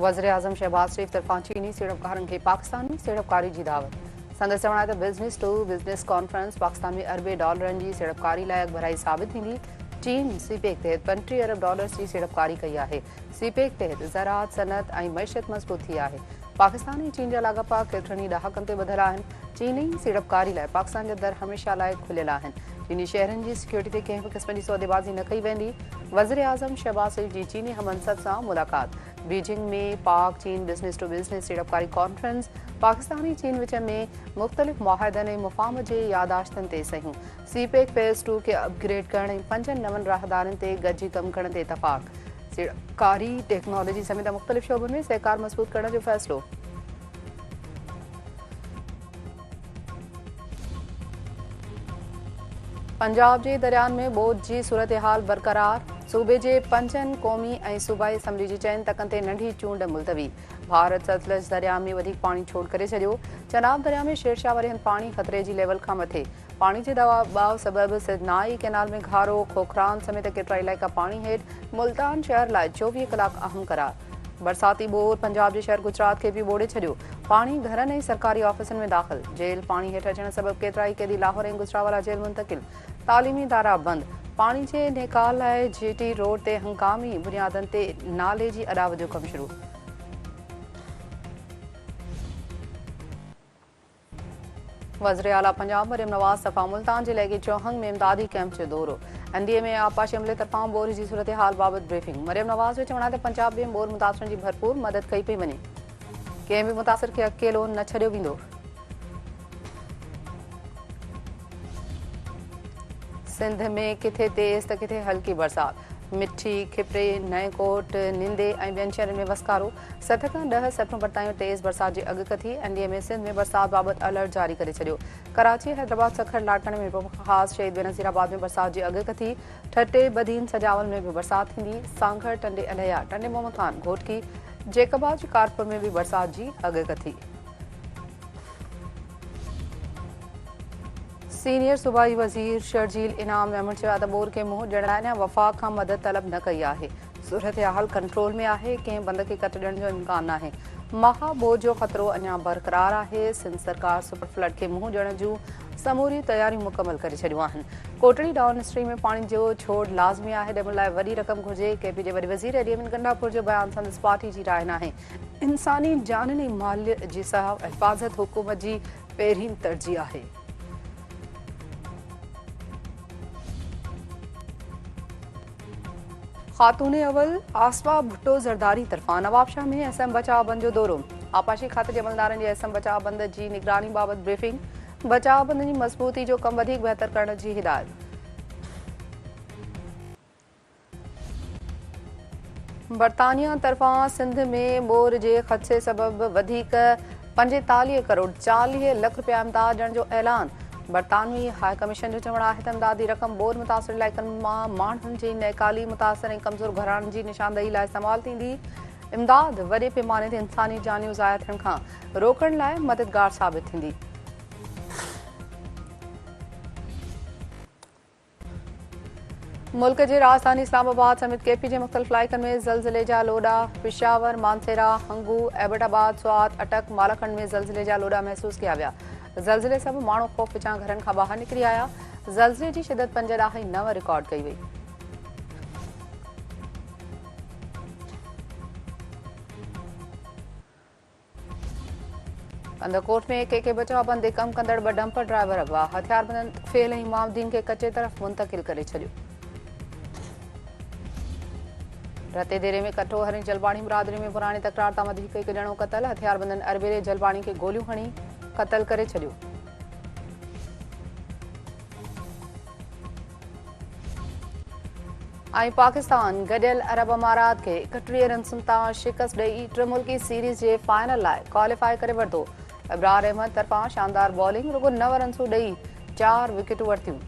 वज़ीर-ए-आज़म शहबाज शरीफ तरफ़ां चीनी सीड़पकारनि खे पाकिस्तान में सीड़पकारी जी दावत। संदसि चवण आहे त business to business conference Pakistan में अरबे डॉलरनि जी सीड़पकारी लाइ अॻभराई साबित थींदी। चीन सीपेक तहत 35 अरब डॉलर्स जी सीड़पकारी कई आहे। सीपेक तहत ज़राअत, सनअत ऐं मईशत मज़बूत थी आहे। पाकिस्तान ऐं चीन जा लाॻापा केतिरनि ई ॾहाकनि ते ॿधल आहिनि। चीनी सीड़पकारी लाइ पाकिस्तान जा दर हमेशह लाइ खुलियल आहिनि। चीनी शहरनि जी सिक्योरिटी ते कंहिं बि क़िस्म जी सौदेबाज़ी न कई वेंदी। वज़ीर-ए-आज़म शहबाज शरीफ जी चीनी हममंसब सां मुलाक़ात। बीजिंग में पाक चीन बिज़नेस टू बिज़नेस सीड़पकारी कॉन्फ्रेंस पाकिस्तान ऐं चीन विच में मुख़्तलिफ़ मुआहिदनि ऐं मुफ़ाहम जे यादाश्तनि ते सहियूं। सीपेक फेज़ 2 खे अपग्रेड करण ऐं 5 नवनि राहदारनि ते गॾिजी कमु करण ते इतफ़ाक़। सीड़पकारी टेक्नोलॉजी समेत मुख़्तलिफ़ शोबनि में सहकार मज़बूत करण जो फ़ैसिलो। पंजाब जे दरियानि में ॿोॾि जी सूरत हाल बरक़रार। सूबे जे 5 क़ौमी ऐं सूबाई असम्बली जी 4 तकनि ते नंढी चूंड मुलतवी। भारत सतलज दरिया में वधीक पाणी छोड़ करे छॾियो। चनाब दरिया में शेरशाह वरियन पाणी ख़तरे जी लेवल खां मथे। पाणी जे दबाव सबबि सिदनाई कैनाल में घारो, खोखरान समेत केतिरा इलाइक़ा पाणी हेठि। मुल्तान शहर लाइ 24 कलाक अहम करार। बरसाती बोर पंजाब जे शहर गुजरात खे बि ॿोड़े छॾियो। पाणी घरनि ऐं सरकारी ऑफिसनि में दाख़िल। जेल पाणी हेठि अचण सबबि केतिरा ई क़ैदी लाहौर ऐं गुजरावाला जेल मुंतक़िल। तालीमी इदारा बंदि। पाणी जे निकाल लाइ जीटी रोड ते हंगामी बुनियादनि ते नाले जी अॾावत जो कमु शुरू। वज़ीर आला पंजाब मरियम नवाज़ सफ़ा मुल्तान जे लॻे चौहंग में इमदादी कैंप जो दौरो। एनडीए में आपाशी अमले तरफ़ां बोर जी सूरत हाल बाबति ब्रीफिंग। मरियम नवाज़ जो चवण आहे त पंजाब में बोर मुतासिरनि जी भरपूर मदद कई पई वञे। कंहिं बि मुतासिर खे अकेलो न छॾियो वेंदो। सिंध में किथे तेज़ त किथे हल्की बरसात। मिठी, खिपरे, नएकोट, निंदे ऐं ॿियनि शहरनि में वसकारो। 7 खां 10 सेप्टेम्बर ताईं तेज़ बरसात जी अॻकथी। एनडीए में सिंध में बरसात बाबति अलर्ट जारी करे छॾियो। कराची, हैदराबाद, सखर, लाटण में बि ख़ासि शहीद बेनज़ीराबाद में बरसात जी अॻकथी। ठटे, बदीन, सजावल में बि बरसात थींदी। सांघर, टंडे अलहया, टंडे मोहम्मद खान, घोटकी, जेकबाद, कारपुर में बि बरसात जी अॻकथी। सीनियर सूबाई वज़ीर शर्जील इनाम अहमद चयो आहे त बोर खे मुंहुं ॾियण लाइ अञा वफ़ाक़ खां मदद तलब न कई आहे। सूरत हाल कंट्रोल में आहे। कंहिं बंद खे कट ॾियण जो इम्कान नाहे। महा बोर जो ख़तरो अञा बरक़रार आहे। सिंध सरकार सुपर फ्लड खे मुंहुं ॾियण जूं समूरियूं तयारियूं मुकमल करे छॾियूं आहिनि। कोटड़ी डाउन स्ट्रीम में पाणी जो छोड़ लाज़मी आहे। ॾियण लाइ वॾी रक़म घुरिजे। केपी जे वॾे वज़ीर एडीएम गंडापुर जो बयानु संदसि पार्टी जी राय नाहे। इंसानी जाननि ऐं माल जी हिफ़ाज़त हुकूमत जी पहिरीं तरजीह आहे। खातून अवल आसवा भुट्टो ज़रदारी तरफ़ां नवाबशाह में एसएम बचाव बंद जो दौरो। आपाशी खाते जे अमलदारनि जी एसएम बचाव बंद जी निगरानी बाबति ब्रीफिंग। बचाव बंद जी मज़बूती जो कमु वधीक बहितर करण जी हिदायत। बरतानिया तरफ़ां सिंध में बोर जे ख़दशे सबबि वधीक 45 करोड़ 40 लख रुपया इमदाद ॾियण जो ऐलान। बरतानवी हाई कमीशन जो चवणु आहे त इमदादी रक़म बोर मुतासिर इलाइक़नि मां माण्हुनि जी नेकाली मुतासिर ऐं कमज़ोर घराणनि जी निशानदेही लाइ इस्तेमालु थींदी। इमदाद वॾे पैमाने ते इंसानी जानियूं ज़ाया थियण खां रोकण लाइ मददगार साबित थींदी। मुल्क जे राजधानी इस्लामाबाद समेत केपी जे मुख़्तलिफ़ इलाइक़नि में ज़लज़ले जा लोॾा। पिशावर, मानसेरा, हंगू, एबटाबाद, स्वात, अटक, मालाखंड में ज़लज़ले जा लोॾा महसूस किया विया। ज़लज़ले सबबि माण्हू ख़ौफ़ विचां घरनि खां ॿाहिरि निकिरी आया। ज़लज़ले जी शिदत 5 ॾाहीं 9 रिकॉर्ड कई वई। कंदरकोट में के बचाव बंदि कमु कंदड़ 2 डंपर ड्राइवर अगवा। हथियारबंद फेल ऐं इमामुद्दीन खे कचे तरफ़ मुंतक़िल करे छॾियो। रते देरे में कठोहर ऐं जलबाणी बिरादरी में पुराणी तकरार तां वधीक हिकु ॼणो क़तल। हथियारबंदनि अरबेरे जलबाणी खे गोलियूं हणी क़तल करे छॾियो। ऐं पाकिस्तान गॾियल अरब अमारात खे 31 रन्सुनि तां शिकस्त ॾेई त्रिमुल्की सीरीज़ जे फाइनल लाइ क्वालिफाई करे वरितो। इब्रार अहमद तरफ़ां शानदार बॉलिंग। रुगो 9 रन्सूं ॾेई 4 विकेटूं वरितियूं।